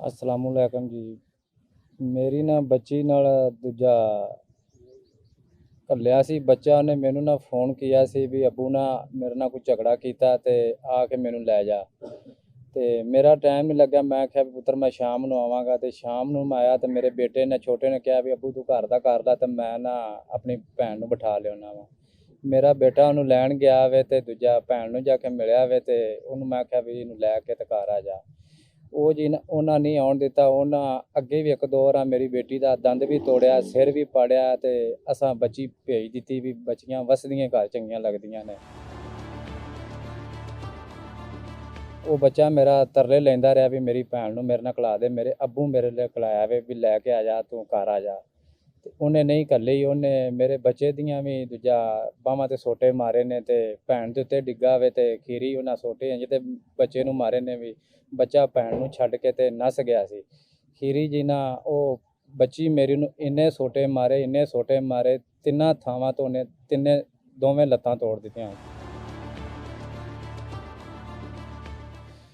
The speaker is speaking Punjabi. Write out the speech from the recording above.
ਅਸਲਾਮੁਅਲੈਕਮ ਜੀ। ਮੇਰੀ ਨਾ ਬੱਚੀ ਨਾਲ ਦੂਜਾ ਘੱਲਿਆ ਸੀ ਬੱਚਾ, ਉਹਨੇ ਮੈਨੂੰ ਨਾ ਫੋਨ ਕੀਤਾ ਸੀ ਵੀ ਅੱਬੂ ਨਾ ਮੇਰੇ ਨਾਲ ਕੋਈ ਝਗੜਾ ਕੀਤਾ ਤੇ ਆ ਕੇ ਮੈਨੂੰ ਲੈ ਜਾ। ਤੇ ਮੇਰਾ ਟਾਈਮ ਨਹੀਂ ਲੱਗਾ। ਮੈਂ ਕਿਹਾ ਵੀ ਪੁੱਤਰ ਮੈਂ ਸ਼ਾਮ ਨੂੰ ਆਵਾਂਗਾ। ਤੇ ਸ਼ਾਮ ਨੂੰ ਮੈਂ ਆਇਆ ਤੇ ਮੇਰੇ ਬੇਟੇ ਨੇ ਛੋਟੇ ਨੇ ਕਿਹਾ ਵੀ ਅੱਬੂ ਤੂੰ ਘਰ ਦਾ ਕਰ ਲਾ ਤੇ ਮੈਂ ਨਾ ਆਪਣੀ ਭੈਣ ਨੂੰ ਬਿਠਾ ਲਿਆਉਣਾ ਵਾ। ਮੇਰਾ ਬੇਟਾ ਉਹਨੂੰ ਲੈਣ ਗਿਆ ਵੇ ਤੇ ਦੂਜਾ ਭੈਣ ਨੂੰ ਜਾ ਕੇ ਮਿਲਿਆ ਵੇ ਤੇ ਉਹਨੂੰ ਮੈਂ ਕਿਹਾ ਵੀ ਇਹਨੂੰ ਲੈ ਕੇ ਤੇ ਘਰ ਆ ਜਾ। ਉਹ ਜੀ ਉਹਨਾਂ ਨਹੀਂ ਆਉਣ ਦਿੱਤਾ। ਉਹਨਾਂ ਅੱਗੇ ਵੀ ਇੱਕ ਦੋ ਵਾਰ ਮੇਰੀ ਬੇਟੀ ਦਾ ਦੰਦ ਵੀ ਤੋੜਿਆ, ਸਿਰ ਵੀ ਪਾੜਿਆ ਤੇ ਅਸਾਂ ਬੱਚੀ ਭੇਜ ਦਿੱਤੀ ਵੀ ਬੱਚੀਆਂ ਵਸਦੀਆਂ ਘਰ ਚੰਗੀਆਂ ਲੱਗਦੀਆਂ ਨੇ। ਉਹ ਬੱਚਾ ਮੇਰਾ ਤਰਲੇ ਲੈਂਦਾ ਰਿਹਾ ਵੀ ਮੇਰੀ ਭੈਣ ਨੂੰ ਮੇਰੇ ਨਾਲ ਘਲਾ ਦੇ, ਮੇਰੇ ਅੱਬੂ ਮੇਰੇ ਲਈ ਘਲਾਇਆ ਵੇ ਵੀ ਲੈ ਕੇ ਆ ਜਾ, ਤੂੰ ਘਰ ਆ ਜਾ। ਤੇ ਉਹਨੇ ਨਹੀਂ ਘੱਲੀ। ਉਹਨੇ ਮੇਰੇ ਬੱਚੇ ਦੀਆਂ ਵੀ ਦੂਜਾ ਬਾਹਾਂ ਤੇ ਸੋਟੇ ਮਾਰੇ ਨੇ ਤੇ ਭੈਣ ਦੇ ਉੱਤੇ ਡਿੱਗਾ ਵੇ ਤੇ ਖੀਰੀ ਉਹਨਾਂ ਸੋਟੇ ਇੰਜ ਤੇ ਬੱਚੇ ਨੂੰ ਮਾਰੇ ਨੇ ਵੀ ਬੱਚਾ ਭੈਣ ਨੂੰ ਛੱਡ ਕੇ ਤੇ ਨੱਸ ਗਿਆ ਸੀ। ਖੀਰੀ ਜੀ ਨਾ ਉਹ ਬੱਚੀ ਮੇਰੀ ਨੂੰ ਇੰਨੇ ਸੋਟੇ ਮਾਰੇ, ਇੰਨੇ ਸੋਟੇ ਮਾਰੇ, ਤਿੰਨਾਂ ਥਾਵਾਂ ਤੋਂ ਉਹਨੇ ਦੋਵੇਂ ਲੱਤਾਂ ਤੋੜ ਦਿੱਤੀਆਂ।